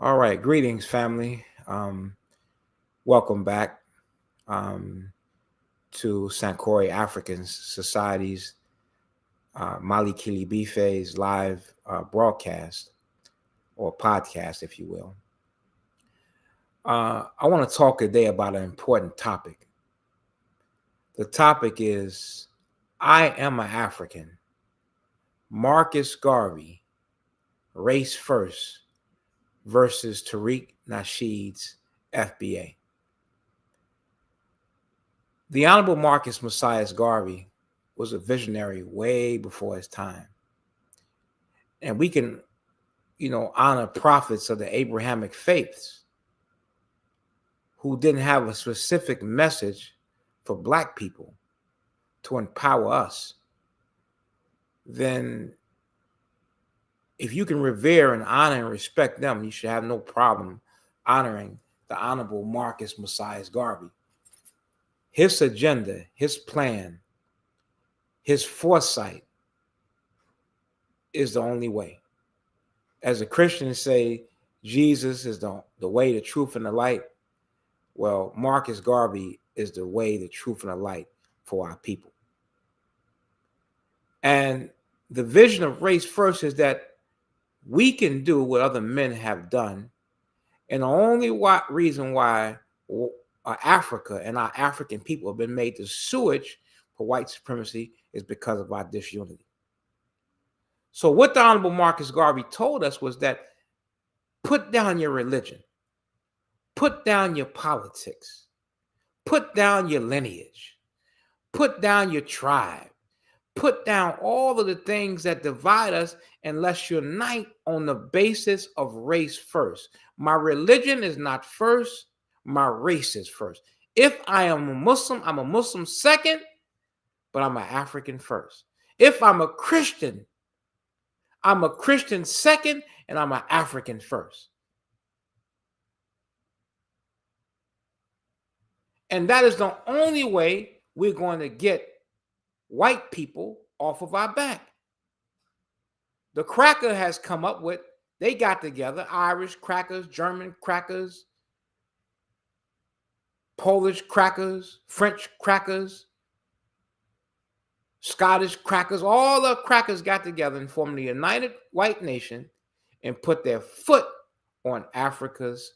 All right, greetings, family. Welcome back to Sankore African Society's Mali Kili Bife's live broadcast or podcast, if you will. I want to talk today about an important topic. The topic is, I am an African. Marcus Garvey, Race First versus Tariq Nasheed's FBA. The Honorable Marcus Messiah Garvey was a visionary way before his time. And we can, honor prophets of the Abrahamic faiths who didn't have a specific message for Black people to empower us. Then if you can revere and honor and respect them, you should have no problem honoring the Honorable Marcus Messiah Garvey. His agenda, his plan, his foresight is the only way. As the Christians say, Jesus is the way, the truth, and the light. Well, Marcus Garvey is the way, the truth, and the light for our people. And the vision of Race First is that we can do what other men have done. And the only reason why Africa and our African people have been made the sewage for white supremacy is because of our disunity. So what the Honorable Marcus Garvey told us was that put down your religion, put down your politics, put down your lineage, put down your tribe, put down all of the things that divide us, and let's unite on the basis of race first. My religion is not first, my race is first. If I am a Muslim, I'm a Muslim second, but I'm an African first. If I'm a Christian, I'm a Christian second, and I'm an African first. And that is the only way we're going to get white people off of our back. The cracker has come up with, they got together, Irish crackers, German crackers, Polish crackers, French crackers, Scottish crackers, all the crackers got together and formed the United White Nation and put their foot on Africa's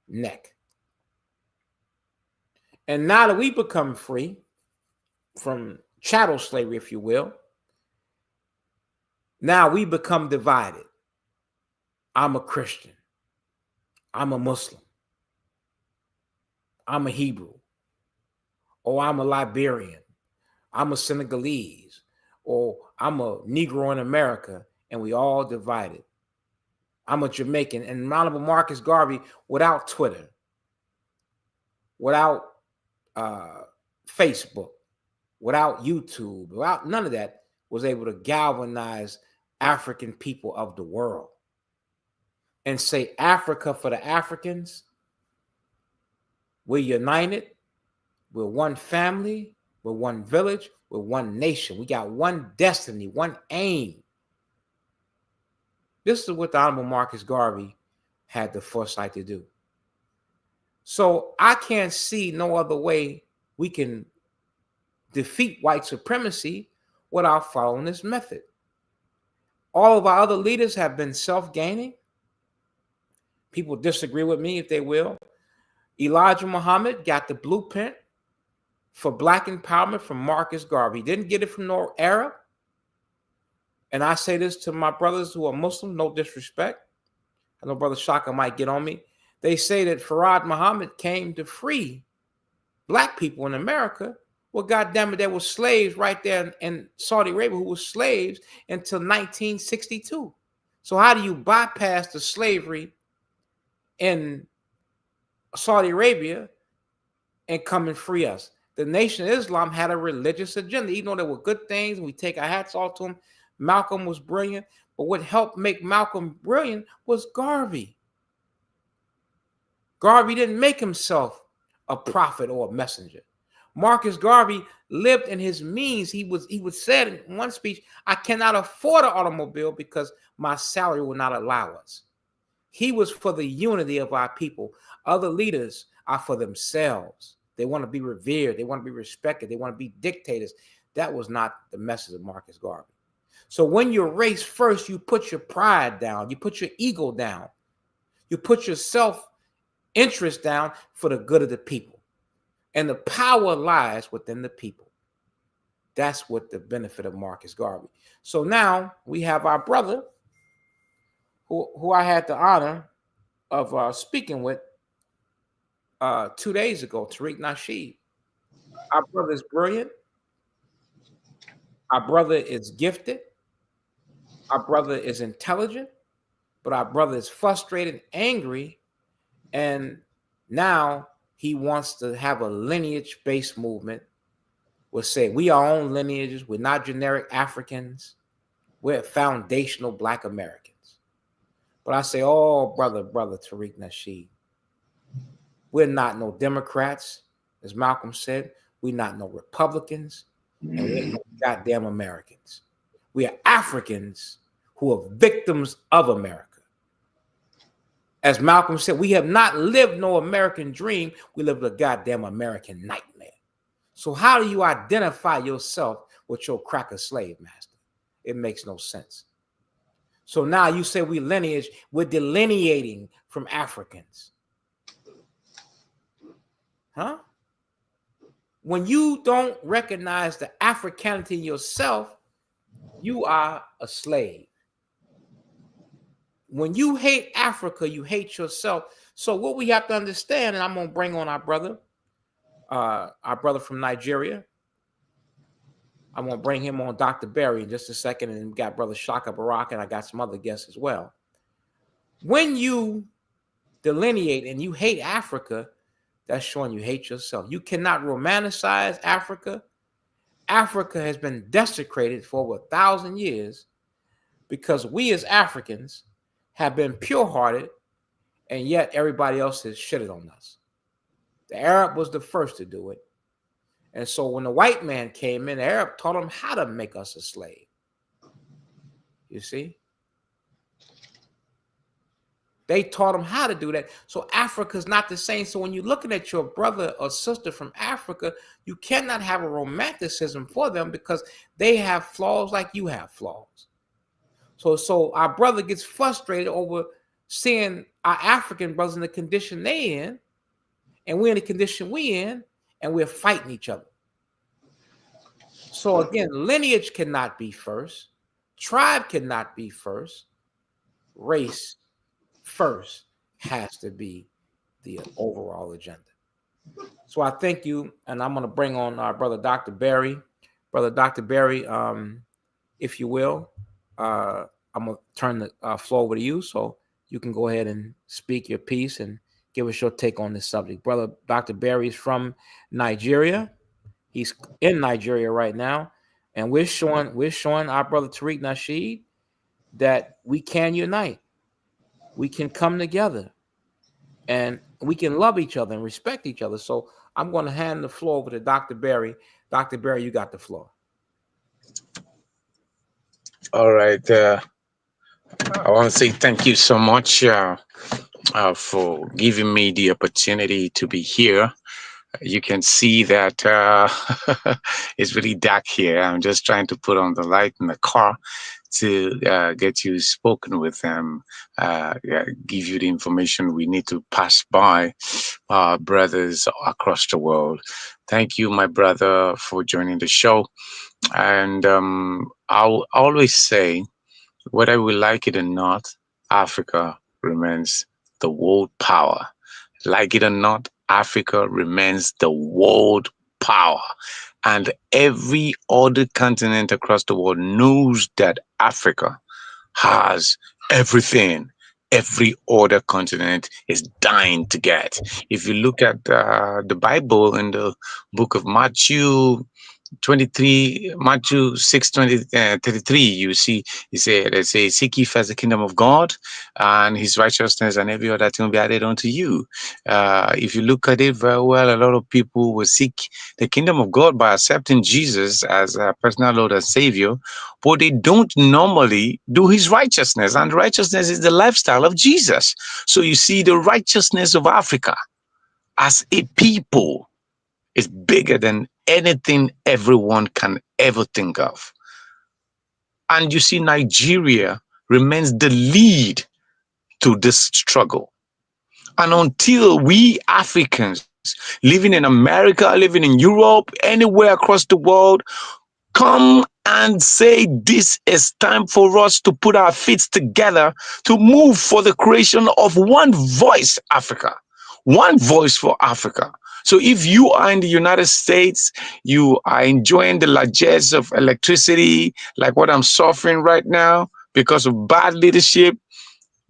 neck. And now that we become free from chattel slavery, if you will, now we become divided. I'm a Christian. I'm a Muslim. I'm a Hebrew. Or I'm a Liberian. I'm a Senegalese. Or I'm a Negro in America. And we all divided. I'm a Jamaican. And Honorable Marcus Garvey, without Twitter, without Facebook, without YouTube, without none of that, was able to galvanize African people of the world and say, Africa for the Africans. We're united. We're one family. We're one village. We're one nation. We got one destiny, one aim. This is what the Honorable Marcus Garvey had the foresight to do. So I can't see no other way we can defeat white supremacy without following this method. All of our other leaders have been self-gaining. People disagree with me if they will. Elijah Muhammad got the blueprint for Black empowerment from Marcus Garvey. He didn't get it from no Arab. And I say this to my brothers who are Muslim, no disrespect. I know Brother Shaka might get on me. They say that Farad Muhammad came to free Black people in America. Well, goddamn it, there were slaves right there in Saudi Arabia who were slaves until 1962. So how do you bypass the slavery in Saudi Arabia and come and free us? The Nation of Islam had a religious agenda. Even though there were good things, and we take our hats off to him, Malcolm was brilliant. But what helped make Malcolm brilliant was Garvey. Garvey didn't make himself a prophet or a messenger. Marcus Garvey lived in his means. He would say in one speech, I cannot afford an automobile because my salary will not allow us. He was for the unity of our people. Other leaders are for themselves. They want to be revered. They want to be respected. They want to be dictators. That was not the message of Marcus Garvey. So when you're race first, you put your pride down. You put your ego down. You put your self-interest down for the good of the people. And the power lies within the people. That's what the benefit of Marcus Garvey. So now we have our brother, who I had the honor of speaking with 2 days ago, Tariq Nasheed. Our brother is brilliant. Our brother is gifted. Our brother is intelligent. But our brother is frustrated, angry, and now he wants to have a lineage-based movement. We'll say we are our own lineages. We're not generic Africans. We're foundational Black Americans. But I say, oh, brother Tariq Nasheed, we're not no Democrats, as Malcolm said. We're not no Republicans, and we're no goddamn Americans. We are Africans who are victims of America. As Malcolm said, we have not lived no American dream. We lived a goddamn American nightmare. So how do you identify yourself with your cracker slave master? It makes no sense. So now you say we lineage, we're delineating from Africans. Huh? When you don't recognize the Africanity in yourself, you are a slave. When you hate Africa, you hate yourself. So what we have to understand, and I'm going to bring on our brother from Nigeria. I'm going to bring him on, Dr. Barry, in just a second, and we got Brother Shaka Barak, and I got some other guests as well. When you delineate and you hate Africa, that's showing you hate yourself. You cannot romanticize Africa. Africa has been desecrated for over 1,000 years because we as Africans have been pure-hearted, and yet everybody else has shitted on us. The Arab was the first to do it. And so when the white man came in, the Arab taught him how to make us a slave. You see? They taught him how to do that. So Africa's not the same. So when you're looking at your brother or sister from Africa, you cannot have a romanticism for them because they have flaws like you have flaws. So our brother gets frustrated over seeing our African brothers in the condition they in, and we're in the condition we in, and we're fighting each other. So again, lineage cannot be first. Tribe cannot be first. Race first has to be the overall agenda. So I thank you, and I'm going to bring on our brother Dr. Barry. Brother Dr. Barry, if you will, I'm going to turn the floor over to you so you can go ahead and speak your piece and give us your take on this subject. Brother Dr. Barry is from Nigeria. He's in Nigeria right now, and we're showing our brother Tariq Nasheed that we can unite. We can come together, and we can love each other and respect each other. So I'm going to hand the floor over to Dr. Barry. Dr. Barry, you got the floor. All right. I want to say thank you so much for giving me the opportunity to be here. You can see that it's really dark here. I'm just trying to put on the light in the car to get you spoken with them, give you the information we need to pass by our brothers across the world. Thank you, my brother, for joining the show. And I'll always say, whether we like it or not, Africa remains the world power. Like it or not, Africa remains the world power. And every other continent across the world knows that Africa has everything every other continent is dying to get. If you look at the Bible in the book of Matthew, 23, Matthew 6, 33, you see, he said, let's say, seek ye first the kingdom of God and his righteousness, and every other thing will be added unto you. If you look at it very well, a lot of people will seek the kingdom of God by accepting Jesus as a personal Lord and Savior, but they don't normally do his righteousness, and righteousness is the lifestyle of Jesus. So you see, the righteousness of Africa as a people is bigger than anything everyone can ever think of. And you see, Nigeria remains the lead to this struggle. And until we Africans living in America, living in Europe, anywhere across the world, come and say this is time for us to put our feet together to move for the creation of one voice, Africa. One voice for Africa. So if you are in the United States, you are enjoying the largesse of electricity, like what I'm suffering right now because of bad leadership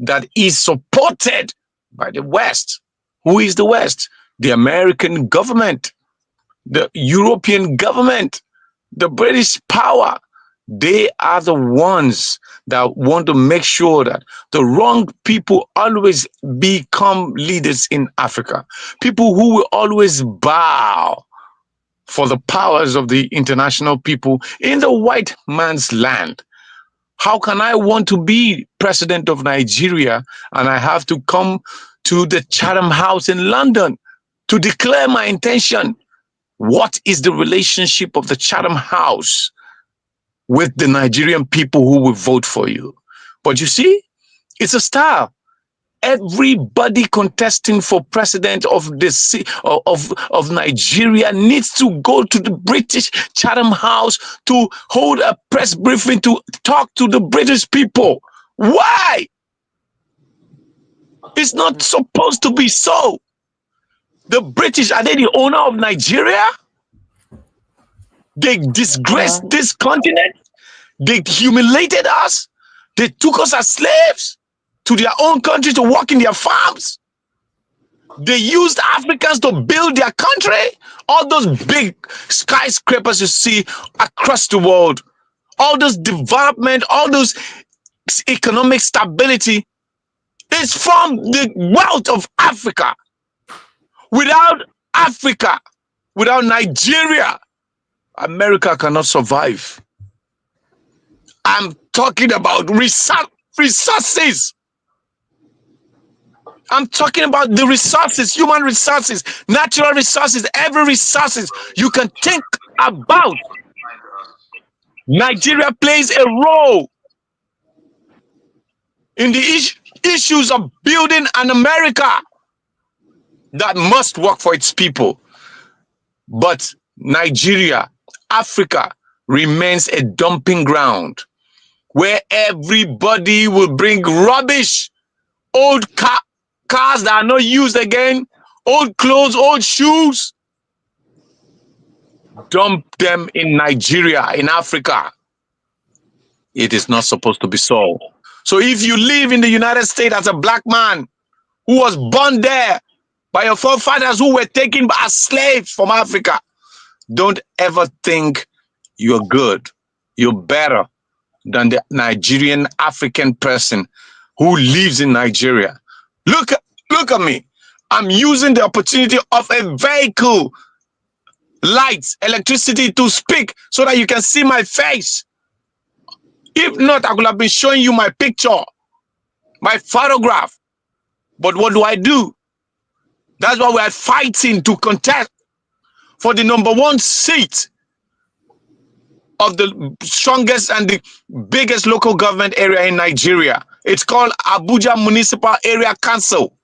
that is supported by the West. Who is the West? The American government, the European government, the British power. They are the ones that want to make sure that the wrong people always become leaders in Africa. People who will always bow for the powers of the international people in the white man's land. How can I want to be president of Nigeria and I have to come to the Chatham House in London to declare my intention? What is the relationship of the Chatham House with the Nigerian people who will vote for you? But you see, it's a style. Everybody contesting for president of of Nigeria needs to go to the British Chatham House to hold a press briefing to talk to the British people. Why? It's not supposed to be so. The British, are they the owner of Nigeria? They disgraced this continent. They humiliated us. They took us as slaves to their own country to work in their farms. They used Africans to build their country. All those big skyscrapers you see across the world, all those development, all those economic stability is from the wealth of Africa. Without Africa, without Nigeria, America cannot survive. I'm talking about resources. I'm talking about the resources, human resources, natural resources, every resources you can think about. Nigeria plays a role in the issues of building an America that must work for its people. But Nigeria, Africa, remains a dumping ground where everybody will bring rubbish, old cars that are not used again, old clothes, old shoes, dump them in Nigeria, in Africa. It is not supposed to be so. So if you live in the United States as a black man who was born there by your forefathers who were taken as slaves from Africa, don't ever think you're good, you're better than the Nigerian African person who lives in Nigeria. Look at me. I'm using the opportunity of a vehicle, lights, electricity to speak so that you can see my face. If not, I could have been showing you my picture, my photograph. But what do? That's why we are fighting to contest for the #1 seat of the strongest and the biggest local government area in Nigeria. It's called Abuja Municipal Area Council.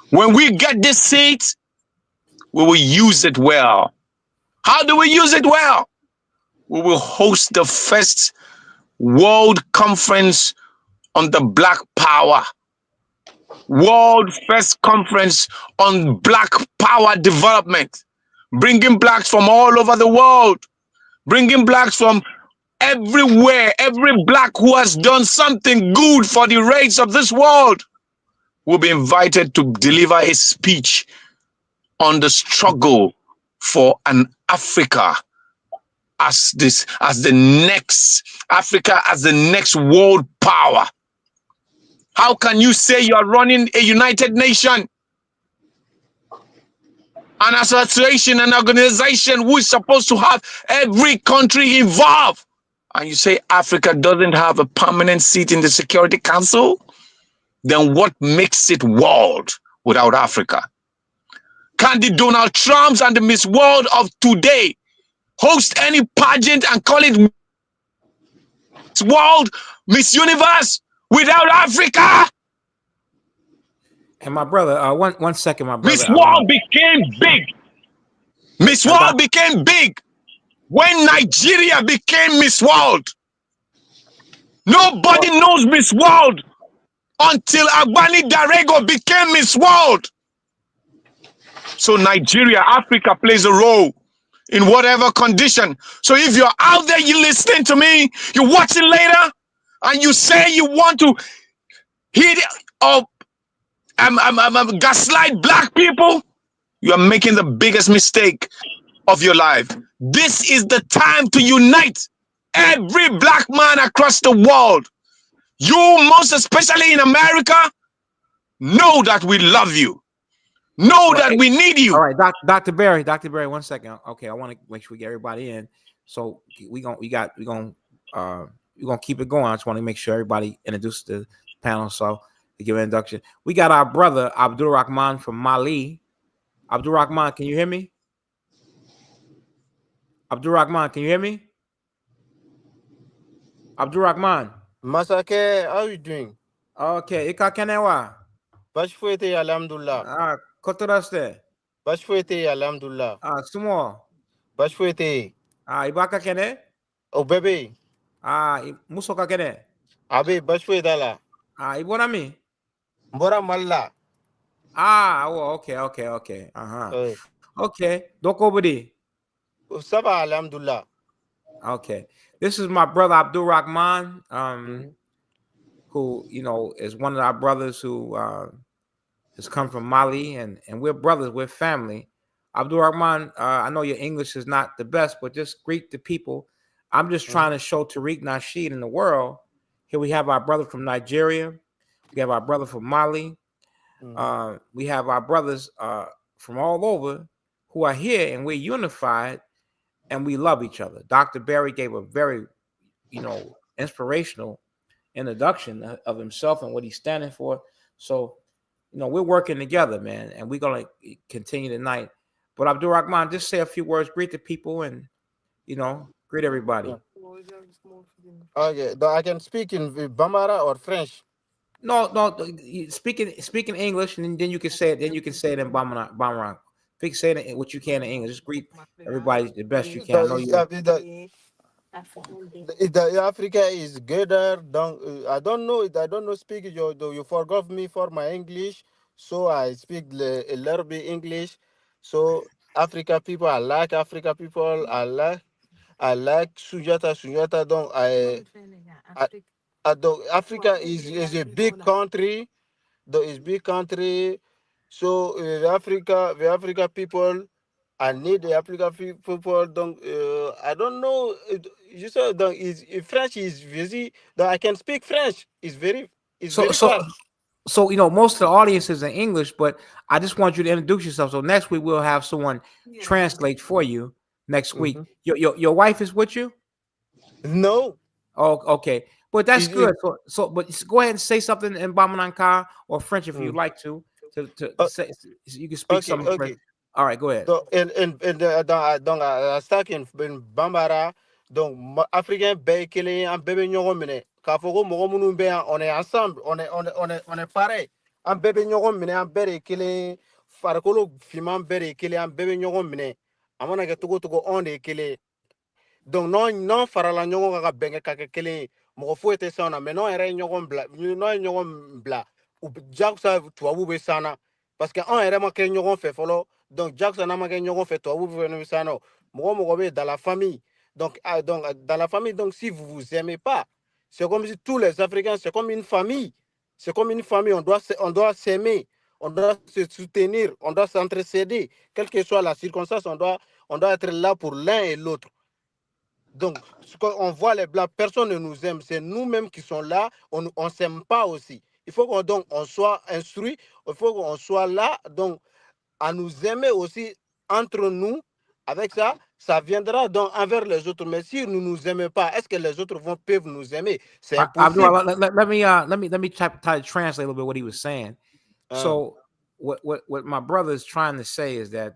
When we get this seat, we will use it well. How do we use it well? We will host the first World Conference on the Black Power. World first conference on Black Power development. Bringing blacks from all over the world. Bringing blacks from everywhere. Every black who has done something good for the race of this world will be invited to deliver a speech on the struggle for an Africa as the next Africa as the next world power. How can you say you are running a United Nation, an association, an organization who is supposed to have every country involved, and you say Africa doesn't have a permanent seat in the Security Council? Then what makes it world without Africa? Can the Donald Trumps and the Miss World of today host any pageant and call it Miss World, Miss Universe without Africa? And my brother, one second, my brother. Miss World became big. Miss World became big when Nigeria became Miss World. Nobody knows Miss World until Agbani Darego became Miss World. So Nigeria, Africa plays a role in whatever condition. So if you're out there, you're listening to me, you're watching later, and you say you want to hit or gaslight black people, you are making the biggest mistake of your life. This is the time to unite every black man across the world. You, most especially in America, know that we love you. Know that we need you. All right, Dr. Barry, 1 second. Okay, I want to make sure we get everybody in. So we're gonna keep it going. I just want to make sure everybody introduced the panel. So to give an introduction, we got our brother Abdul Rahman from Mali. Abdul Rahman, can you hear me? Abdul Rahman, can you hear me? Abdul Rahman. Masake, how are you doing? Okay, ika kenewa. Bashfuete alhamdulillah. Kotoraste. Bashfuete alhamdulillah. Sumo. Bashfuete. Ibaka kene? Oh baby. Musoka kene? Abe bashfuete ala. Ibonami? Mbora malla. Okay. Okay. Dokobudi. Saba alhamdulillah. Okay. This is my brother Abdul Rahman, who, is one of our brothers who has come from Mali, and we're brothers, we're family. Abdul Rahman, I know your English is not the best, but just greet the people. I'm just trying to show Tariq Nasheed in the world. Here we have our brother from Nigeria. We have our brother from Mali. We have our brothers from all over who are here, and we're unified, and we love each other. Dr. Barry gave a very, inspirational introduction of himself and what he's standing for. So, we're working together, man, and we're going to continue tonight. But Abdul Rahman, just say a few words, greet the people, and, greet everybody. Okay, I can speak in Bambara or French. No, speaking English, and then you can say it. Then you can say it in Bambara. Say it what you can in English. Just greet everybody the best you can. I know Africa is good. I don't know speak. You forgive me for my English, so I speak a little bit English. So Africa people, I like Africa people. I like Sujata. Don't Africa is a big country. Though it's big country. So the Africa people. I need the African people. Don't I don't know. You said French is busy. I can speak French. It's very fast. So most of the audience is in English, but I just want you to introduce yourself. So next week we'll have someone translate for you. Next week, your wife is with you? No. Oh, okay, but that's good. But go ahead and say something in Bamananka or French if you like to say. You can speak some French. All right, go ahead. Donc, Bambara, donc, Africain, Bekele, en bébé Nyoromine, Kafogo, Moromunu, on est ensemble, on est pareil. En bébé Nyoromine, en Berekele, Farakolo, Fiman Berekele, en bébé Nyoromine, Amana Gatugo, on est kele. Donc, non, Farala Nyoron, Benga Kakele, Morofo était sana, mais non, Nyoron Bla, Nyoron Bla, ou Jaksa, Tuabu Sana, parce qu'un élément que Nyoron fait follow. Donc, Jackson a fait toi, vous venez ça, non. Moi, dans la famille. Donc, dans la famille, donc, si vous vous aimez pas, c'est comme si tous les Africains, c'est comme une famille. C'est comme une famille. On doit s'aimer, on doit se soutenir, on doit s'entraider. Quelle que soit la circonstance, on doit être là pour l'un et l'autre. Donc, on voit les Blancs, personne ne nous aime. C'est nous-mêmes qui sommes là, on ne s'aime pas aussi. Il faut qu'on donc on soit instruit, il faut qu'on soit là, donc à nous aimer aussi entre nous. Avec ça, ça viendra donc envers les autres. Mais si nous ne nous aimons pas, est-ce que les autres peuvent nous aimer? C'est impossible. Let me try to translate a little bit what he was saying. So what my brother is trying to say is that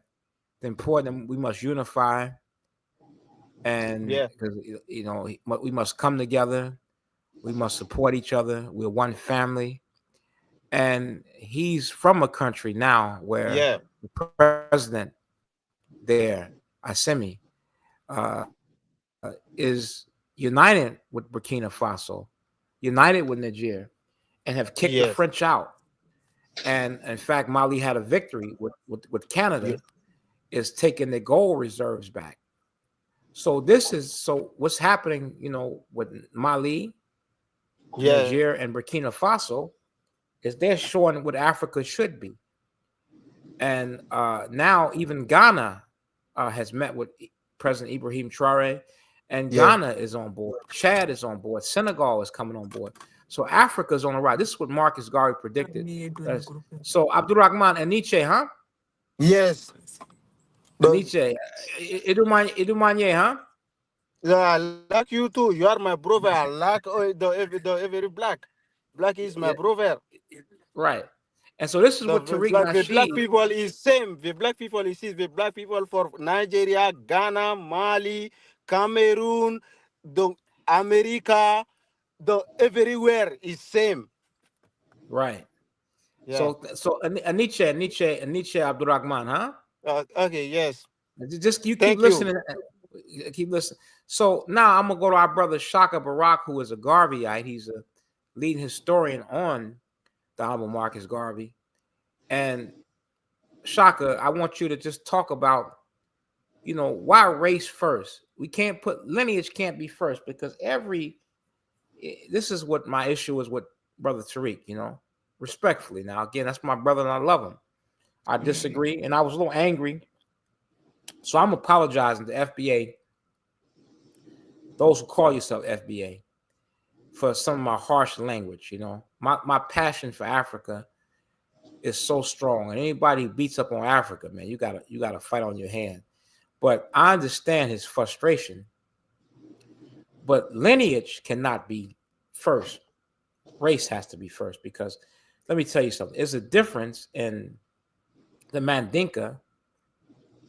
the important we must unify, and because you know we must come together, we must support each other. We're one family, and he's from a country now where the president there, Assemi, is united with Burkina Faso, united with Niger, and have kicked the French out. And in fact, Mali had a victory with Canada, is taking the gold reserves back. So what's happening, you know, with Mali, Niger, and Burkina Faso is they're showing what Africa should be. And now even Ghana has met with President Ibrahim Traore, and Ghana is on board. Chad is on board. Senegal is coming on board. So Africa's on the rise. This is what Marcus Garvey predicted. So Abdurrahman and Nietzsche, huh? Yes. Nietzsche, Idumanye, huh? Yeah, I like you too. You are my brother. I like every black. Black is my brother. Right. And so this is what Tariq Nasheed. The black people is same. The black people is the black people for Nigeria, Ghana, Mali, Cameroon, the America, the everywhere is same. Right. Yeah. So Nietzsche Abdurrahman, huh? Okay, yes. Just you keep listening. Keep listening. So now I'm gonna go to our brother Shaka Barak, who is a Garveyite. He's a leading historian on the Honorable Marcus Garvey. And Shaka, I want you to just talk about, you know, why race first? We can't put lineage can't be first, because this is what my issue is with Brother Tariq, you know, respectfully. Now, again, that's my brother and I love him. I disagree, and I was a little angry. So I'm apologizing to FBA, those who call yourself FBA, for some of my harsh language. You know, my passion for Africa is so strong, and anybody who beats up on Africa, man, you gotta fight on your hand. But I understand his frustration. But lineage cannot be first. Race has to be first, because let me tell you something. There's a difference in the Mandinka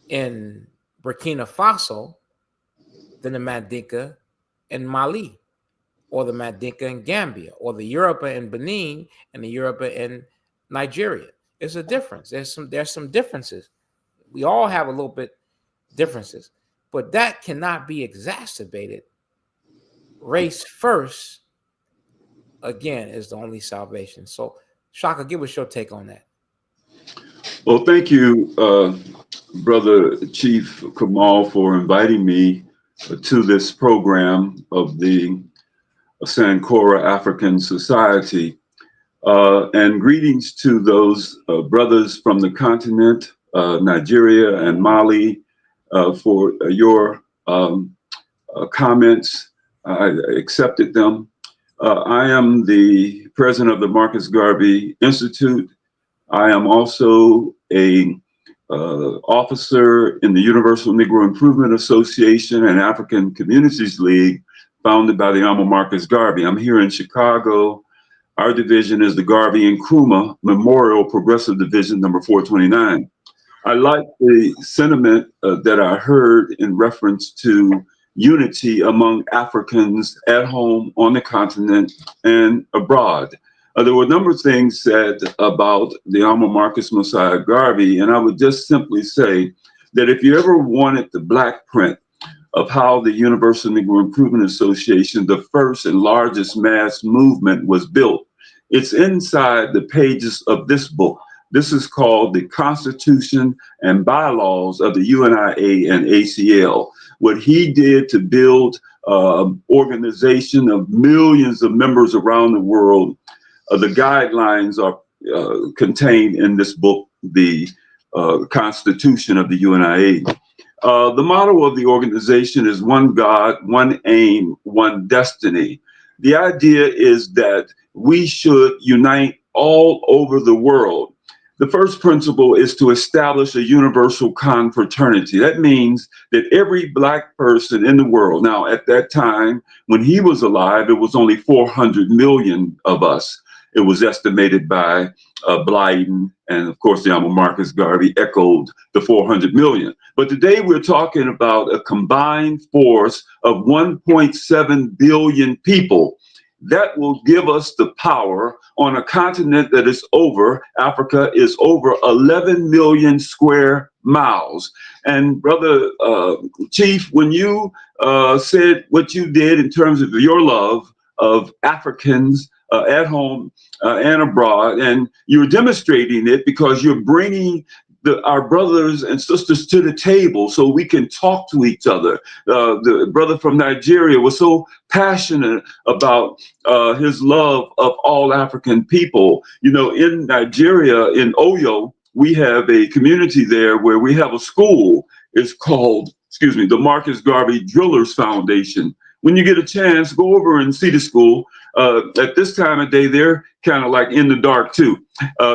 in Burkina Faso than the Mandinka in Mali, or the Mandinka in Gambia, or the Yoruba in Benin and the Yoruba in Nigeria. There's a difference. There's some differences. We all have a little bit differences, but that cannot be exacerbated. Race first, again, is the only salvation. So, Shaka, give us your take on that. Well, thank you, Brother Chief Kamal, for inviting me to this program of the Sankora African Society. And greetings to those brothers from the continent, Nigeria and Mali, for your comments. I accepted them. I am the president of the Marcus Garvey Institute. I am also a officer in the Universal Negro Improvement Association and African Communities League, founded by the Honorable Marcus Garvey. I'm here in Chicago. Our division is the Garvey and Nkrumah Memorial Progressive Division number 429. I like the sentiment that I heard in reference to unity among Africans at home, on the continent, and abroad. There were a number of things said about the Honorable Marcus Mosiah Garvey, and I would just simply say that if you ever wanted the black print of how the Universal Negro Improvement Association, the first and largest mass movement, was built, it's inside the pages of this book. This is called the Constitution and Bylaws of the UNIA and ACL. What he did to build organization of millions of members around the world. The guidelines are contained in this book, the Constitution of the UNIA. The motto of the organization is one God, one aim, one destiny. The idea is that we should unite all over the world. The first principle is to establish a universal confraternity. That means that every Black person in the world, now at that time when he was alive, it was only 400 million of us. It was estimated by Blyden, and of course the Honorable Marcus Garvey echoed the 400 million. But today we're talking about a combined force of 1.7 billion people. That will give us the power on a continent that is over, Africa is over 11 million square miles. And Brother Chief, when you said what you did in terms of your love of Africans at home and abroad, and you're demonstrating it because you're bringing our brothers and sisters to the table so we can talk to each other. The brother from Nigeria was so passionate about his love of all African people. You know, in Nigeria, in Oyo, we have a community there where we have a school. It's called, the Marcus Garvey Drillers Foundation. When you get a chance, go over and see the school. At this time of day, they're kind of like in the dark too.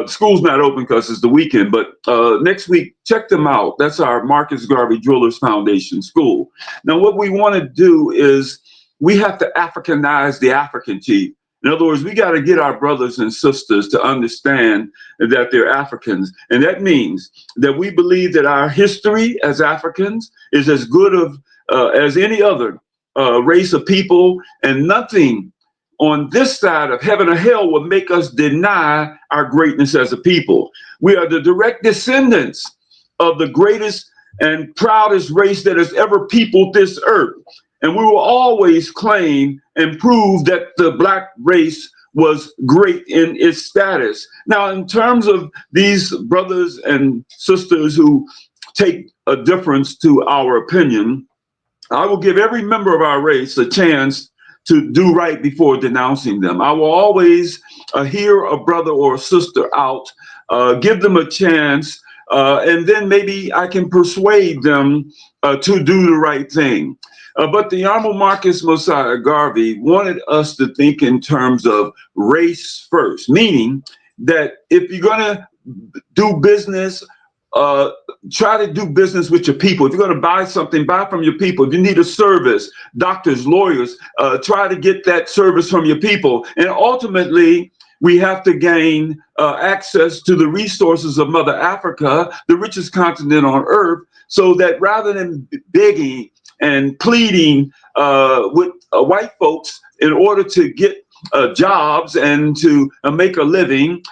School's not open because it's the weekend, but next week, check them out. That's our Marcus Garvey Drillers Foundation school. Now, what we want to do is we have to Africanize the African, Chief. In other words, we got to get our brothers and sisters to understand that they're Africans. And that means that we believe that our history as Africans is as good as any other race of people, and nothing on this side of heaven or hell will make us deny our greatness as a people. We are the direct descendants of the greatest and proudest race that has ever peopled this earth. And we will always claim and prove that the Black race was great in its status. Now, in terms of these brothers and sisters who take a difference to our opinion, I will give every member of our race a chance to do right before denouncing them. I will always hear a brother or a sister out, give them a chance, and then maybe I can persuade them to do the right thing. But the Honorable Marcus Mosiah Garvey wanted us to think in terms of race first, meaning that if you're going to do business, try to do business with your people. If you're going to buy something, buy from your people. If you need a service, doctors, lawyers, try to get that service from your people. And ultimately, we have to gain access to the resources of Mother Africa, the richest continent on earth, so that rather than begging and pleading with white folks in order to get jobs and to make a living,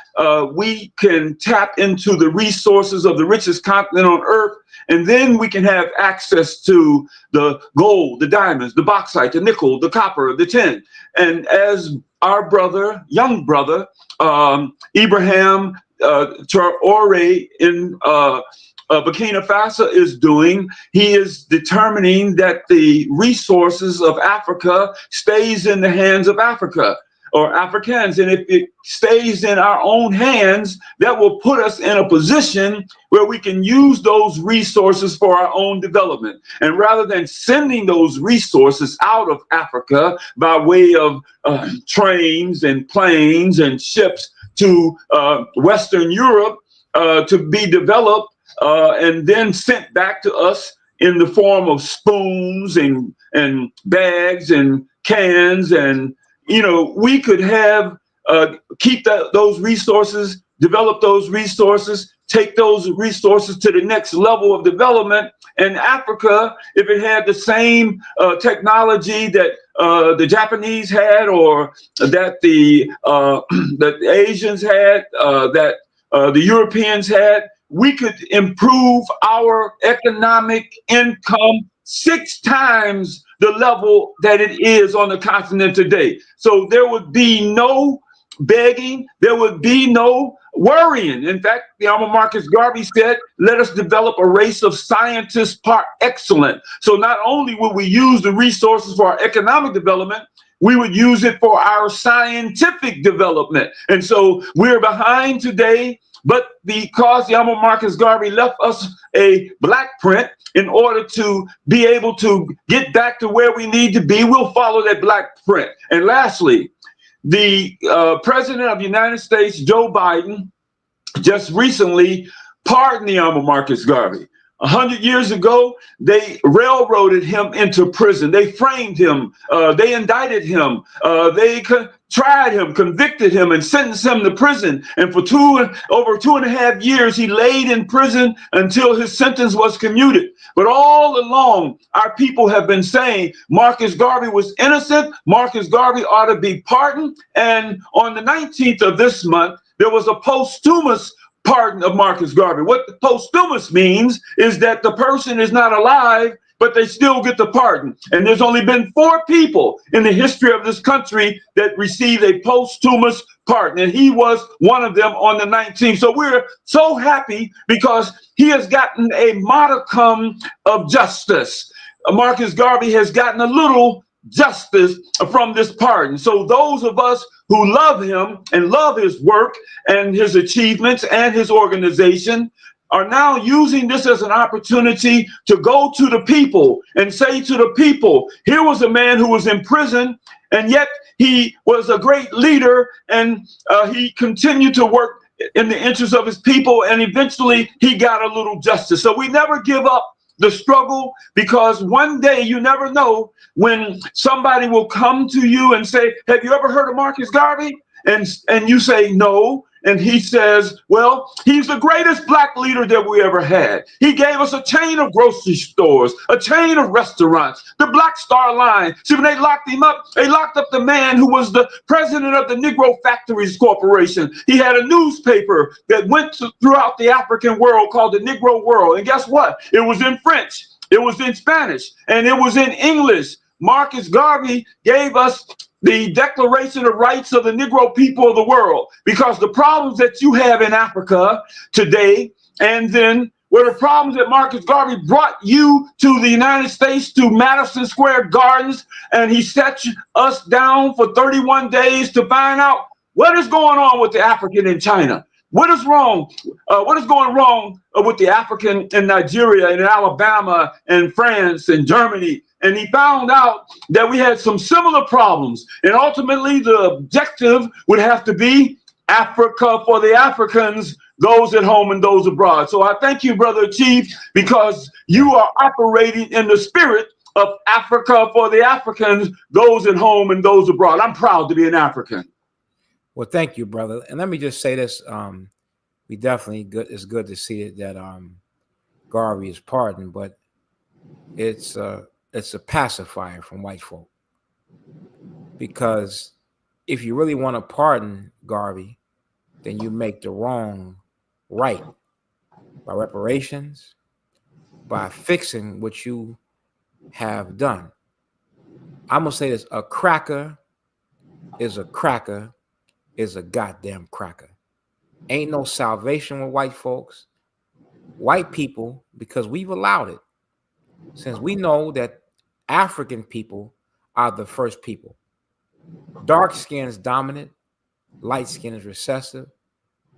we can tap into the resources of the richest continent on earth, and then we can have access to the gold, the diamonds, the bauxite, the nickel, the copper, the tin. And as our brother, young brother, Ibrahim Traore in Burkina Faso is doing, he is determining that the resources of Africa stays in the hands of Africa or Africans. And if it stays in our own hands, that will put us in a position where we can use those resources for our own development. And rather than sending those resources out of Africa by way of trains and planes and ships to Western Europe to be developed, and then sent back to us in the form of spoons and bags and cans. And, you know, we could have, keep those resources, develop those resources, take those resources to the next level of development. And Africa, if it had the same technology that the Japanese had, or that the Asians had, that the Europeans had, we could improve our economic income 6 times the level that it is on the continent today. So there would be no begging, there would be no worrying. In fact, the Honorable Marcus Garvey said, let us develop a race of scientists par excellence. So not only would we use the resources for our economic development, we would use it for our scientific development. And so we're behind today but because the Honorable Marcus Garvey left us a black print in order to be able to get back to where we need to be, we'll follow that black print. And lastly, the President of the United States, Joe Biden, just recently pardoned the Honorable Marcus Garvey. 100 years ago, they railroaded him into prison. They framed him. They indicted him. They tried him, convicted him, and sentenced him to prison. And for over 2.5 years, he laid in prison until his sentence was commuted. But all along, our people have been saying Marcus Garvey was innocent. Marcus Garvey ought to be pardoned. And on the 19th of this month, there was a posthumous pardon of Marcus Garvey. What the posthumous means is that the person is not alive, but they still get the pardon. And there's only been 4 people in the history of this country that received a posthumous pardon, and he was one of them on the 19th. So we're so happy because he has gotten a modicum of justice. Marcus Garvey has gotten a little justice from this pardon. So those of us who love him and love his work and his achievements and his organization are now using this as an opportunity to go to the people and say to the people, here was a man who was in prison, and yet he was a great leader, and he continued to work in the interest of his people, and eventually he got a little justice. So we never give up the struggle, because one day you never know when somebody will come to you and say, have you ever heard of Marcus Garvey? And you say no. And he says, well, he's the greatest black leader that we ever had. He gave us a chain of grocery stores, a chain of restaurants, the Black Star Line. See, when they locked him up, they locked up the man who was the president of the Negro Factories Corporation. He had a newspaper that went throughout the African world called the Negro World. And guess what? It was in French, it was in Spanish, and it was in English. Marcus Garvey gave us the Declaration of Rights of the Negro people of the world, because the problems that you have in Africa today, and then were the problems that Marcus Garvey brought you to the United States, to Madison Square Gardens, and he set us down for 31 days to find out what is going on with the African in China. What is wrong? What is going wrong with the African in Nigeria and in Alabama and France and Germany? And he found out that we had some similar problems. And ultimately, the objective would have to be Africa for the Africans, those at home and those abroad. So I thank you, Brother Chief, because you are operating in the spirit of Africa for the Africans, those at home and those abroad. I'm proud to be an African. Well, thank you, brother. And let me just say this. We definitely it's good to see it that Garvey is pardoned, but it's a pacifier from white folk. Because if you really want to pardon Garvey, then you make the wrong right by reparations, by fixing what you have done. I'm going to say this: a cracker is a cracker is a goddamn cracker. Ain't no salvation with white folks. White people, because we've allowed it, since we know that African people are the first people. Dark skin is dominant, light skin is recessive,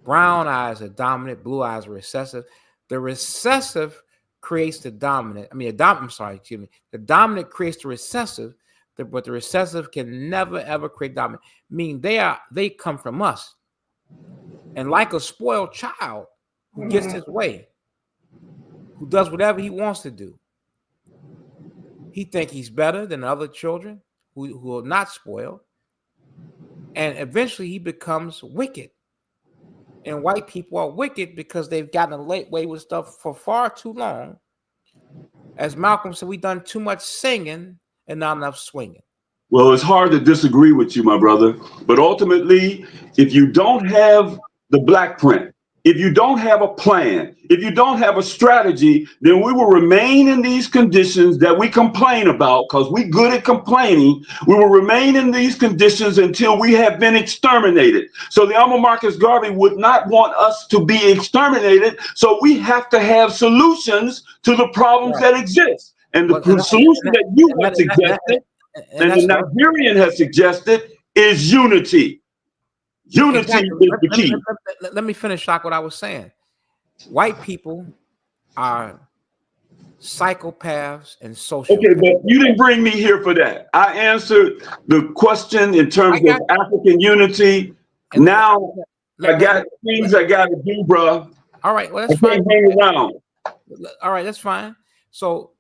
brown eyes are dominant, blue eyes are recessive. The recessive creates the dominant. The dominant creates the recessive, but the recessive can never ever create dominant. Meaning they come from us. And like a spoiled child who gets his way, who does whatever he wants to do, he thinks he's better than other children who are not spoiled. And eventually he becomes wicked. And white people are wicked because they've gotten away with stuff for far too long. As Malcolm said, we've done too much singing and not enough swinging. Well, it's hard to disagree with you, my brother. But ultimately, if you don't have the black print, if you don't have a plan, if you don't have a strategy, then we will remain in these conditions that we complain about, because we're good at complaining. We will remain in these conditions until we have been exterminated. So the Honorable Marcus Garvey would not want us to be exterminated. So we have to have solutions to the problems that exist. And the solution that you have suggested and the Nigerian has suggested is unity. Unity Exactly. is the key. Let me finish, Shock, what I was saying. White people are psychopaths and sociopaths. Okay, but you didn't bring me here for that. I answered the question in terms of African unity. And now I got things I got to do, bro. All right, well, that's I can't fine. hang around. All right, that's fine. So,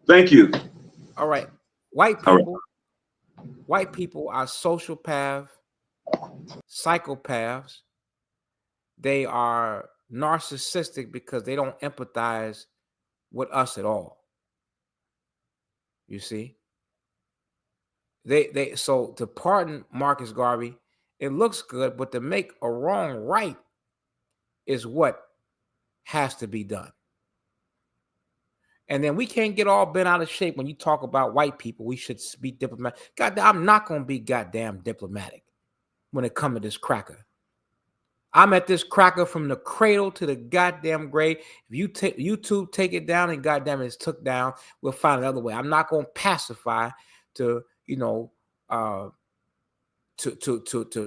thank you. All right, white people are sociopaths, psychopaths. They are narcissistic because they don't empathize with us at all. You see, so to pardon Marcus Garvey, it looks good, but to make a wrong right is what has to be done. And then we can't get all bent out of shape when you talk about white people. We should be diplomatic. God, I'm not going to be goddamn diplomatic when it comes to this cracker. I'm at this cracker from the cradle to the goddamn grave. If you take YouTube, take it down, and goddamn it's took down, we'll find another way. I'm not going to pacify to to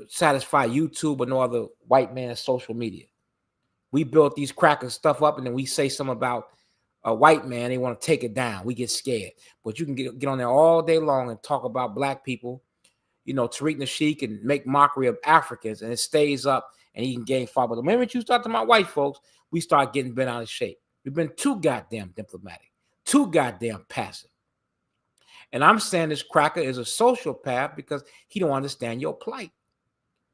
satisfy YouTube or no other white man's social media. We built these cracker stuff up, and then we say something about a white man, they want to take it down. We get scared. But you can get on there all day long and talk about black people. Tariq Nasheed can make mockery of Africans, and it stays up, and he can gain far. But the moment you start talking about white folks, we start getting bent out of shape. We've been too goddamn diplomatic, too goddamn passive. And I'm saying this cracker is a sociopath because he don't understand your plight.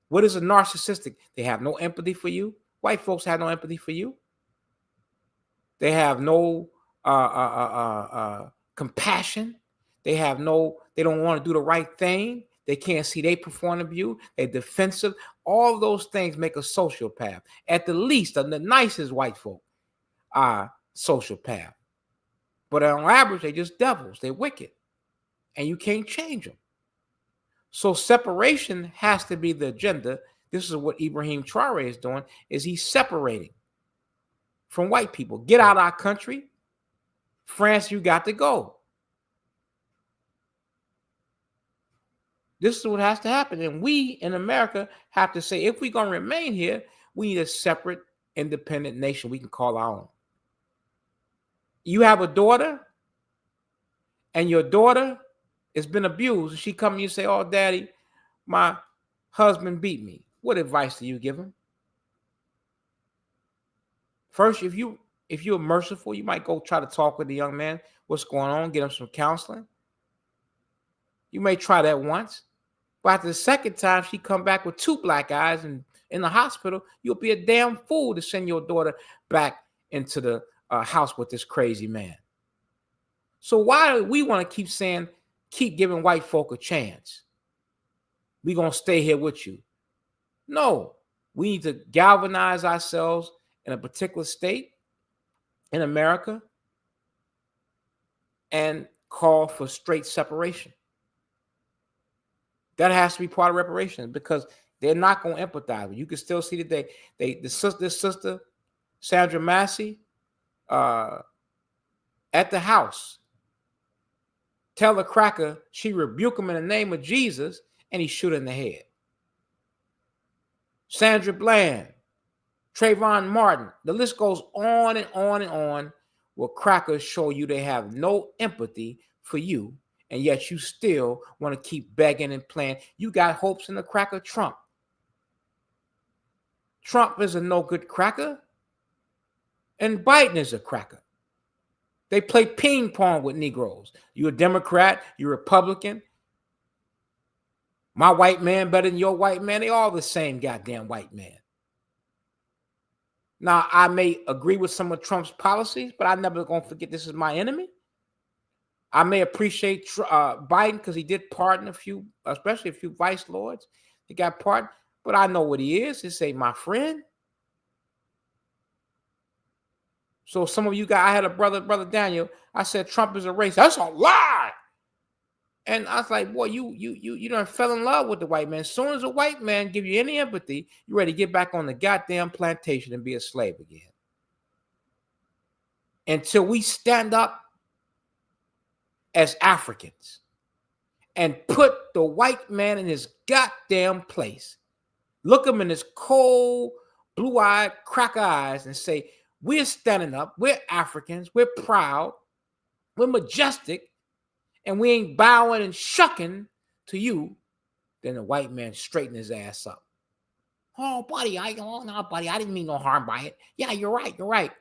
What is a narcissistic? They have no empathy for you. White folks have no empathy for you. They have no compassion. They don't want to do the right thing. They can't see their point of view. They're defensive. All those things make a sociopath. At the least, the nicest white folk are sociopath. But on average, they're just devils. They're wicked. And you can't change them. So separation has to be the agenda. This is what Ibrahim Traore is doing, is he's separating from white people. Get out of our country. France, you got to go. This is what has to happen. And we in America have to say, if we're going to remain here, we need a separate, independent nation we can call our own. You have a daughter, and your daughter has been abused. And she come and you say, oh, daddy, my husband beat me. What advice do you give him? First, if you're merciful, you might go try to talk with the young man. What's going on? Get him some counseling. You may try that once. But after the second time, she come back with 2 black eyes and in the hospital, you'll be a damn fool to send your daughter back into the house with this crazy man. So why do we want to keep giving white folk a chance? We're going to stay here with you. No, we need to galvanize ourselves in a particular state in America and call for straight separation. That has to be part of reparations because they're not going to empathize. You can still see that this sister, Sandra Massey, at the house, tell the cracker she rebuke him in the name of Jesus, and he shoot her in the head. Sandra Bland, Trayvon Martin, the list goes on and on and on, where crackers show you they have no empathy for you, and yet you still want to keep begging and playing. You got hopes in the cracker Trump. Trump is a no good cracker, and Biden is a cracker. They play ping pong with Negroes. You're a Democrat, you're a Republican. My white man better than your white man. They all the same goddamn white man. Now, I may agree with some of Trump's policies, but I'm never going to forget this is my enemy. I may appreciate Biden because he did pardon a few, especially a few vice lords. He got pardoned, but I know what he is. He say, my friend. So some of you guys, I had a brother Daniel. I said Trump is a racist. That's a lie. And I was like, boy, you done fell in love with the white man. As soon as a white man give you any empathy, you're ready to get back on the goddamn plantation and be a slave again. Until we stand up as Africans and put the white man in his goddamn place. Look him in his cold, blue-eyed, crack eyes and say, we're standing up, we're Africans, we're proud, we're majestic, and we ain't bowing and shucking to you, then the white man straighten his ass up. Oh, buddy, buddy, I didn't mean no harm by it. Yeah, you're right.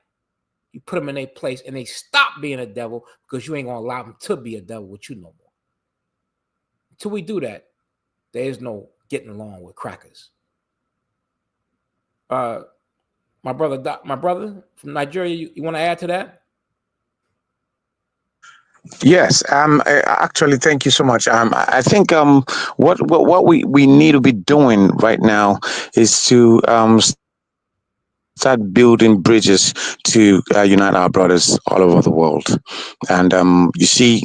You put them in their place and they stop being a devil because you ain't gonna allow them to be a devil with you no more. Until we do that, there is no getting along with crackers. My brother from Nigeria, you want to add to that? Yes, actually, thank you so much. I think what we need to be doing right now is to start building bridges to unite our brothers all over the world. And you see,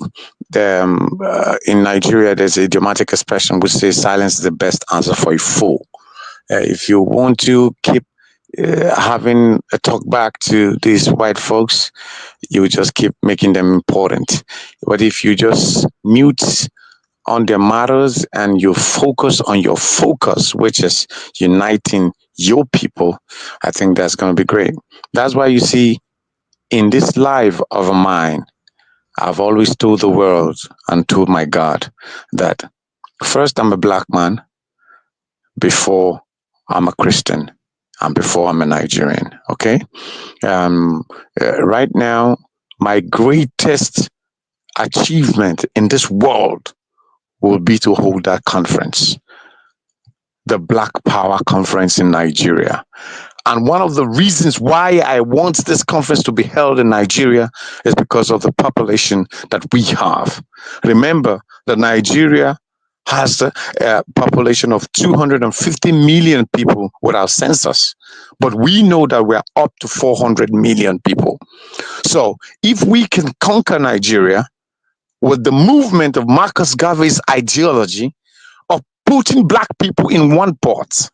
in Nigeria, there's a idiomatic expression which says silence is the best answer for a fool. If you want to keep having a talk back to these white folks, you just keep making them important. But if you just mute on their matters and you focus on your focus, which is uniting your people, I think that's going to be great. That's why you see in this life of mine, I've always told the world and told my God that first I'm a black man before I'm a Christian and before I'm a Nigerian. Okay. Right now, my greatest achievement in this world will be to hold that conference, the Black Power Conference in Nigeria. And one of the reasons why I want this conference to be held in Nigeria is because of the population that we have. Remember that Nigeria has a population of 250 million people without census, but we know that we're up to 400 million people. So if we can conquer Nigeria with the movement of Marcus Garvey's ideology of putting black people in one pot,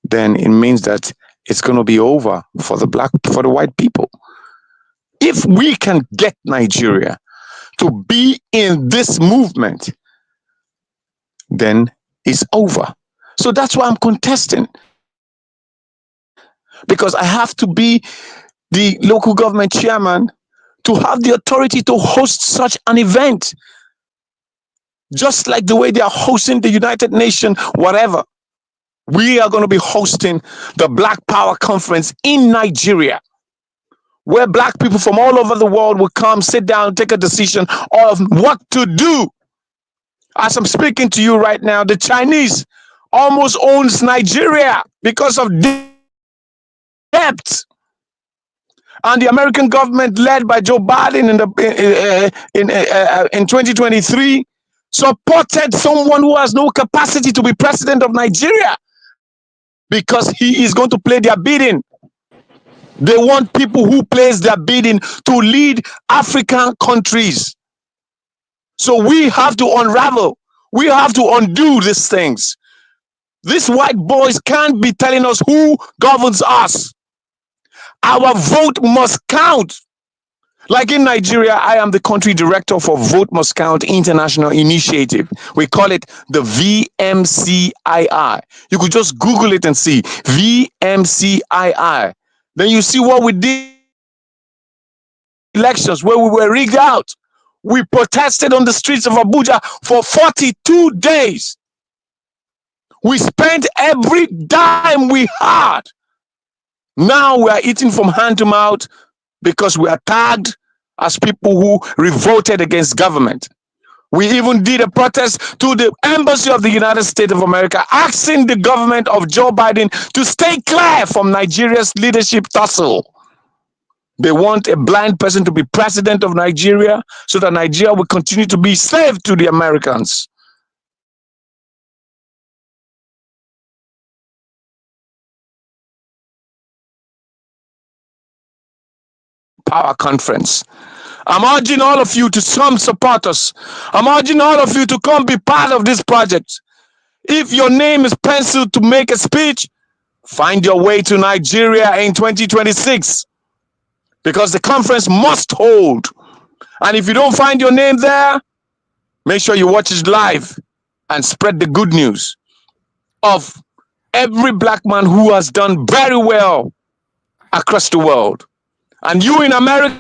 then it means that it's going to be over for the white people. If we can get Nigeria to be in this movement, then it's over. So that's why I'm contesting, because I have to be the local government chairman to have the authority to host such an event, just like the way they are hosting the United Nations, whatever. We are going to be hosting the Black Power Conference in Nigeria, where black people from all over the world will come, sit down, take a decision of what to do. As I'm speaking to you right now, the Chinese almost owns Nigeria because of debt. And the American government, led by Joe Biden in 2023, supported someone who has no capacity to be president of Nigeria because he is going to play their bidding. They want people who plays their bidding to lead African countries. So we have to unravel. We have to undo these things. These white boys can't be telling us who governs us. Our vote must count. Like in Nigeria, I am the country director for Vote Must Count International Initiative. We call it the VMCII. You could just Google it and see VMCII. Then you see what we did in elections where we were rigged out. We protested on the streets of Abuja for 42 days. We spent every dime we had. Now we are eating from hand to mouth because we are tagged as people who revolted against government. We even did a protest to the embassy of the United States of America, asking the government of Joe Biden to stay clear from Nigeria's leadership tussle. They want a blind person to be president of Nigeria so that Nigeria will continue to be slave to the Americans. Power Conference. I'm urging all of you to come support us. I'm urging all of you to come be part of this project. If your name is penciled to make a speech, find your way to Nigeria in 2026, because the conference must hold. And if you don't find your name there, Make sure you watch it live and spread the good news of every black man who has done very well across the world. And you in America.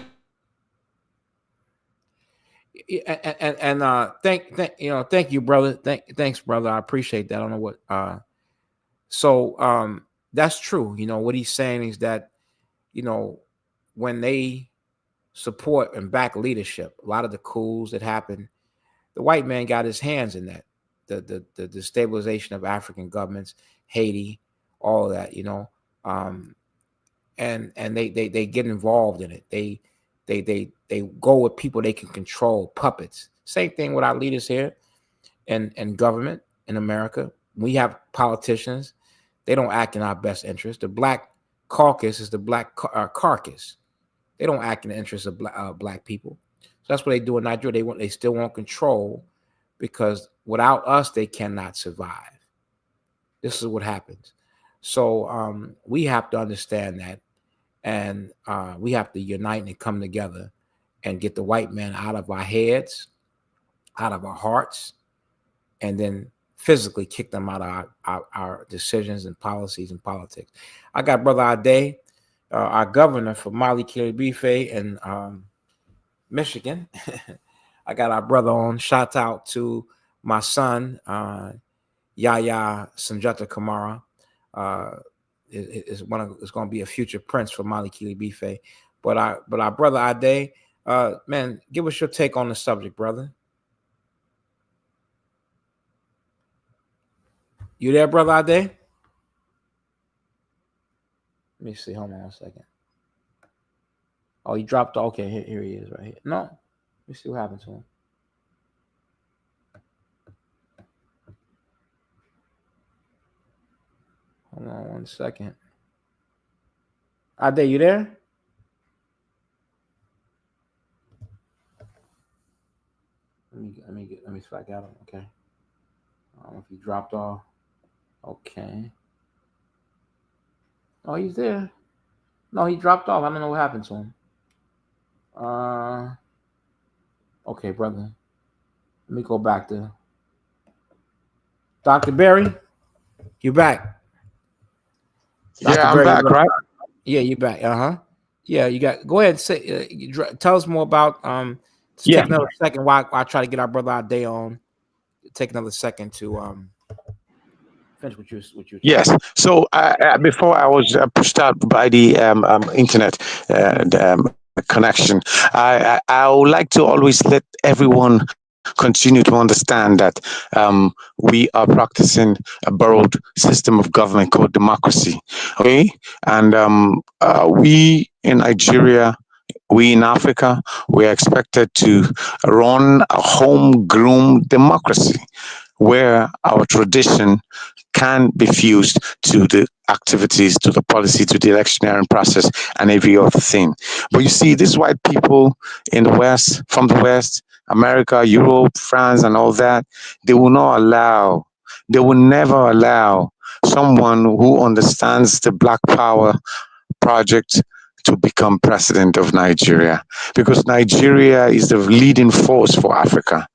And thank you, brother. Thanks, brother. I appreciate that. I don't know what. So that's true. What he's saying is that when they support and back leadership, a lot of the coups that happen, the white man got his hands in that. The destabilization of African governments, Haiti, all of that. And they get involved in it. They go with people they can control, puppets. Same thing with our leaders here and government in America. We have politicians. They don't act in our best interest. The black caucus is the black carcass. They don't act in the interest of black people. So that's what they do in Nigeria. They still want control, because without us, they cannot survive. This is what happens. So we have to understand that. And we have to unite and come together and get the white man out of our heads, out of our hearts, and then physically kick them out of our decisions and policies and politics. I got Brother Ade, our governor for Mali Kiribife in Michigan. I got our brother on. Shout out to my son, Yaya Sanjata Kamara. It's going to be a future prince for Mali Kiribife. But our brother Ade, man, give us your take on the subject, brother. You there, brother Ade? Let me see. Hold on a second. Oh, he dropped. Okay, here he is right here. No. Let me see what happened to him. Hold on 1 second. Ade, you there? Let me see if I got him. Okay. I don't know if he dropped off. Okay. Oh, he's there. No, he dropped off. I don't know what happened to him. Okay, brother. Let me go back to Dr. Berry. You back? Dr. I'm Berry, back, right? Yeah, you back. Yeah, you got. Go ahead and say. Tell us more about. Take another second while I try to get our brother Ade on. Take another second to finish what you. Yes. So before I was pushed out by the internet connection, I would like to always let everyone continue to understand that we are practicing a borrowed system of government called democracy. Okay, and we in Nigeria, we in Africa, we are expected to run a homegrown democracy where our tradition can be fused to the activities, to the policy, to the electioneering process, and every other thing. But you see, these white people in the West, from the West, America, Europe, France, and all that, they will never allow someone who understands the Black Power project to become president of Nigeria, because Nigeria is the leading force for Africa.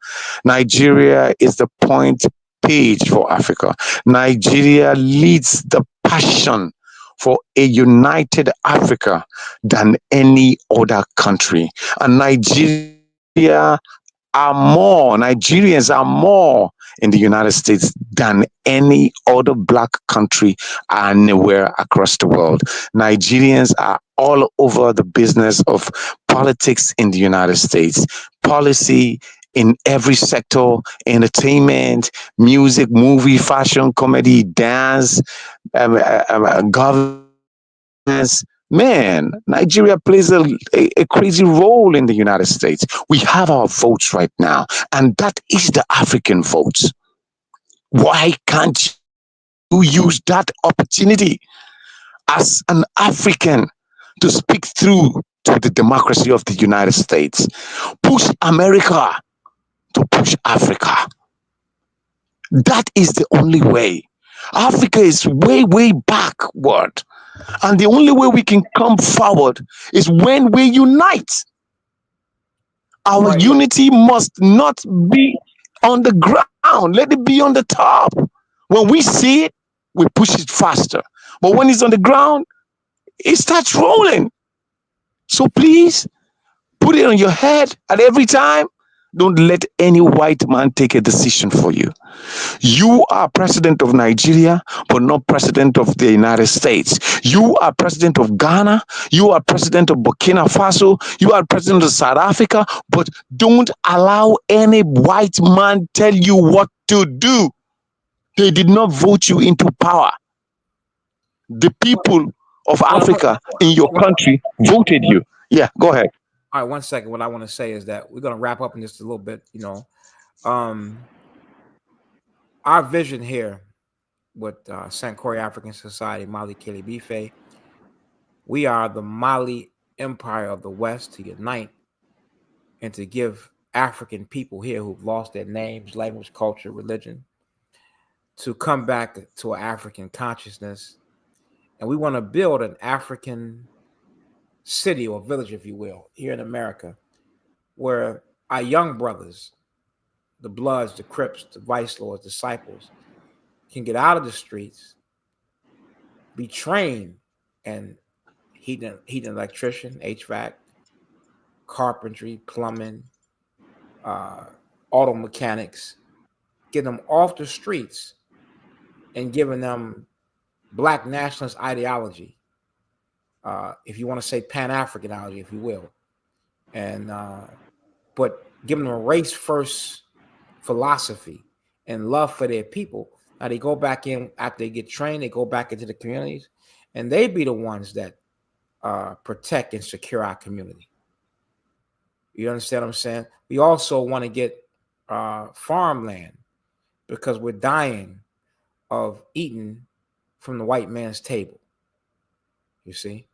Nigeria is the point page for Africa. Nigeria leads the passion for a united Africa than any other country. And Nigerians are more in the United States than any other black country anywhere across the world. Nigerians are all over the business of politics in the United States, policy in every sector, entertainment, music, movie, fashion, comedy, dance, governance. Man, Nigeria plays a crazy role in the United States. We have our votes right now, and that is the African votes. Why can't you use that opportunity as an African to speak through to the democracy of the United States? Push America to push Africa. That is the only way. Africa is way, way backward. And the only way we can come forward is when we unite. Our unity must not be on the ground. Let it be on the top. When we see it, we push it faster. But when it's on the ground, it starts rolling. So please put it on your head at every time. Don't let any white man take a decision for you. You are president of Nigeria, but not president of the United States. You are president of Ghana. You are president of Burkina Faso. You are president of South Africa, but don't allow any white man tell you what to do. They did not vote you into power. The people of Africa in your country voted you. Yeah, go ahead. All right, 1 second. What I want to say is that we're going to wrap up in just a little bit. Our vision here with Sankore African Society, Mali Kilibife, we are the Mali Empire of the West to unite and to give African people here who've lost their names, language, culture, religion, to come back to an African consciousness. And we want to build an African city or village, if you will, here in America, where our young brothers, the Bloods, the Crips, the Vice Lords, disciples, can get out of the streets, be trained in heating, electrician, HVAC, carpentry, plumbing, auto mechanics, get them off the streets and giving them Black nationalist ideology, if you want to say Pan-African ideology, if you will, and but giving them a race-first philosophy and love for their people. Now they go back in after they get trained, they go back into the communities, and they be the ones that protect and secure our community. You understand what I'm saying? We also want to get farmland because we're dying of eating from the white man's table. You see?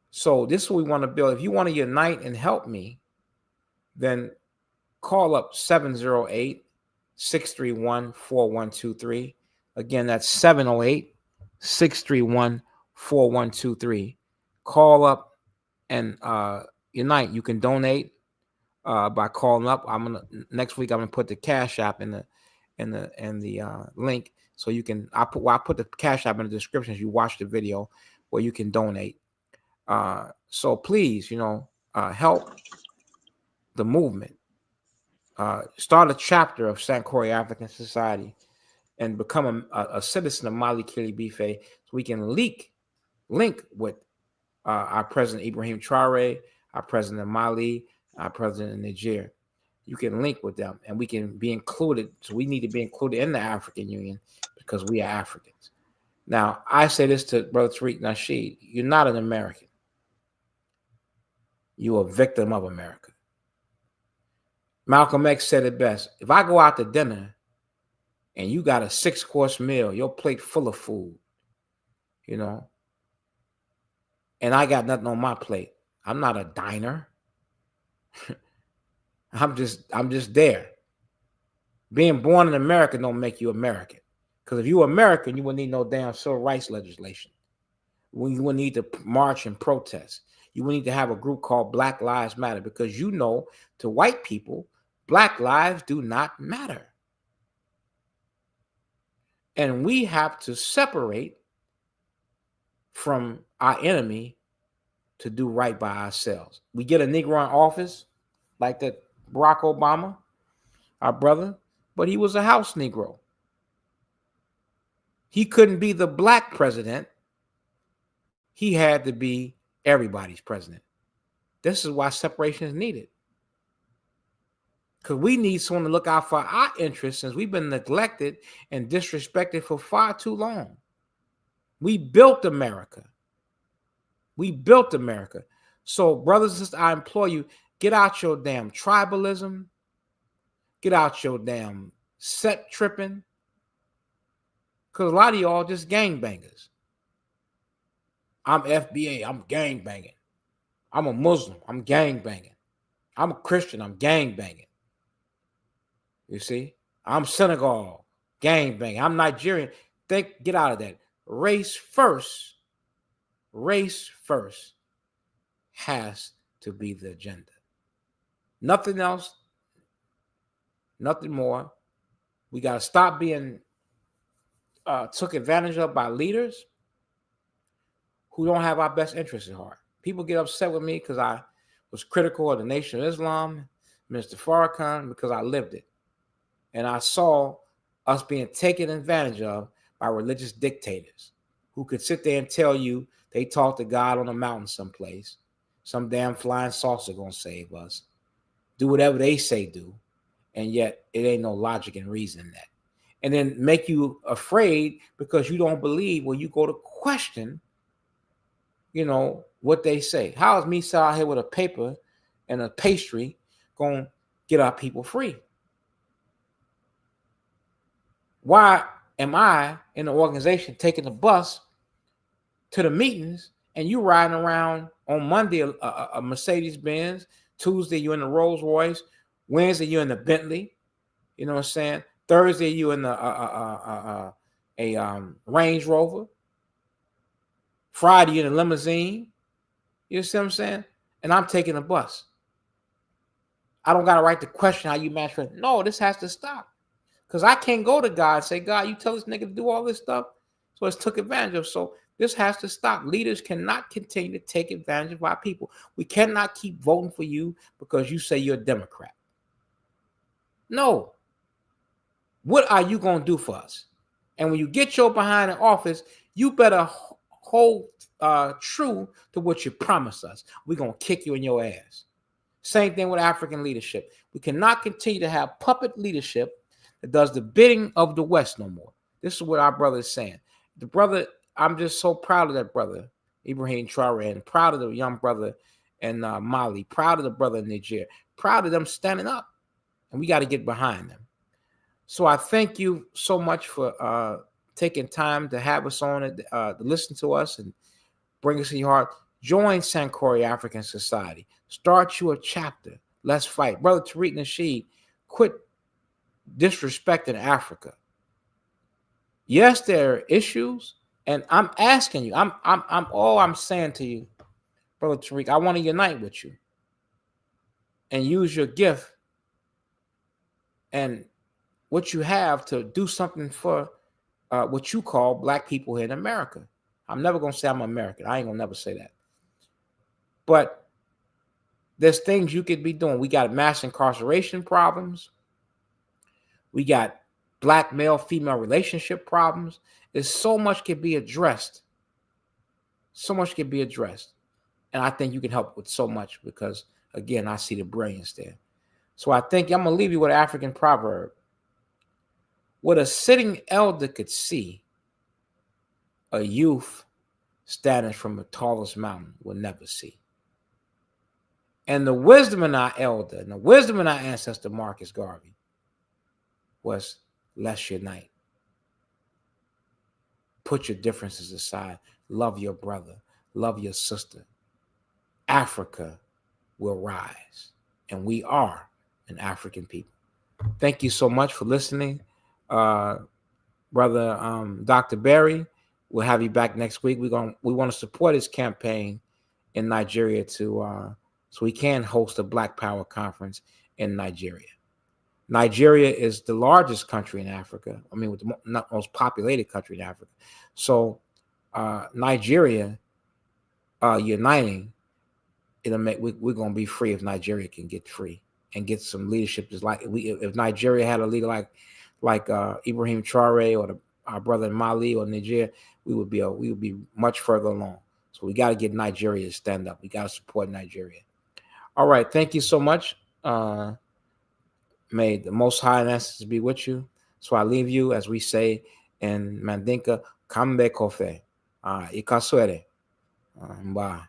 So this is what we want to build. If you want to unite and help me, then call up 708-631-4123. Again, that's 708-631-4123. Call up and unite. You can donate by calling up. Next week I'm gonna put the Cash App in the link, so you can. I put the Cash App in the description as you watch the video, where you can donate. So please, help the movement. Start a chapter of Sankore African Society and become a citizen of Mali Kilibife, so we can link with our president Ibrahim Traore, our president of Mali, our president of Niger. You can link with them and we can be included. So we need to be included in the African Union because we are Africans. Now, I say this to Brother Tariq Nasheed: you're not an American. You're a victim of America. Malcolm X said it best: if I go out to dinner and you got a 6-course meal, your plate full of food, and I got nothing on my plate, I'm not a diner. I'm just there. Being born in America don't make you American. Because if you were American, you wouldn't need no damn civil rights legislation. You wouldn't need to march and protest. You would need to have a group called Black Lives Matter, because to white people, Black lives do not matter. And we have to separate from our enemy to do right by ourselves. We get a Negro in office, like that Barack Obama, our brother, but he was a house Negro. He couldn't be the Black president. He had to be everybody's president. This is why separation is needed. Because we need someone to look out for our interests, since we've been neglected and disrespected for far too long. We built America. So, brothers and sisters, I implore you, get out your damn tribalism. Get out your damn set tripping. Because a lot of y'all just gangbangers. I'm FBA, I'm gangbanging. I'm a Muslim, I'm gangbanging. I'm a Christian, I'm gangbanging. You see? I'm Senegal, gangbanging. I'm Nigerian. Get out of that. Race first has to be the agenda. Nothing else Nothing more. We got to stop being took advantage of by leaders who don't have our best interests at heart. People get upset with me because I was critical of the Nation of Islam, Mr. Farrakhan, because I lived it. And I saw us being taken advantage of by religious dictators who could sit there and tell you they talk to God on a mountain someplace. Some damn flying saucer gonna save us. Do whatever they say do. And yet it ain't no logic and reason in that. And then make you afraid because you don't believe when you go to question, what they say. How is me sitting out here with a paper and a pastry going to get our people free? Why am I in the organization taking the bus to the meetings and you riding around on Monday a Mercedes-Benz, Tuesday you in the Rolls Royce, Wednesday you in the Bentley, you know what I'm saying? Thursday you in the Range Rover, Friday you in a limousine. You see what I'm saying? And I'm taking a bus. I don't got a right to question how you match for it. No, this has to stop. Because I can't go to God and say, God, you tell this nigga to do all this stuff. So it's took advantage of. So this has to stop. Leaders cannot continue to take advantage of our people. We cannot keep voting for you because you say you're a Democrat. No. What are you going to do for us? And when you get your behind in office, you better hold true to what you promised us. We're going to kick you in your ass. Same thing with African leadership. We cannot continue to have puppet leadership that does the bidding of the West no more. This is what our brother is saying. The brother, I'm just so proud of that brother, Ibrahim Traore, and proud of the young brother in Mali, proud of the brother in Niger, proud of them standing up. And we got to get behind them. So I thank you so much for taking time to have us on it, to listen to us and bring us in your heart. Join Sankore African Society. Start you a chapter. Let's fight. Brother Tariq Nasheed, quit disrespecting Africa. Yes, there are issues, and I'm asking you, I'm saying to you, Brother Tariq, I want to unite with you and use your gift and what you have to do something for what you call Black people here in America. I'm never going to say I'm American. I ain't going to never say that. But there's things you could be doing. We got mass incarceration problems. We got Black male-female relationship problems. There's so much can be addressed. So much can be addressed. And I think you can help with so much because, again, I see the brilliance there. So I think I'm going to leave you with an African proverb. What a sitting elder could see, a youth standing from the tallest mountain will never see. And the wisdom in our elder and the wisdom in our ancestor, Marcus Garvey, was let's unite. Put your differences aside. Love your brother. Love your sister. Africa will rise. And we are an African people. Thank you so much for listening. Brother Dr. Berry, we'll have you back next week. We want to support his campaign in Nigeria so we can host a Black Power conference in Nigeria. Nigeria is the largest country in Africa. I mean, with the most populated country in Africa. So Nigeria uniting, it'll make we're gonna be free if Nigeria can get free and get some leadership. Just like if Nigeria had a leader like Ibrahim Traore or our brother in Mali or Niger, we would be much further along. So we got to get Nigeria to stand up. We got to support Nigeria. All right, thank you so much. May the Most High and Ancestors be with you. So I leave you, as we say in Mandinka, Kambe Kofe, Ikaswere, Bye.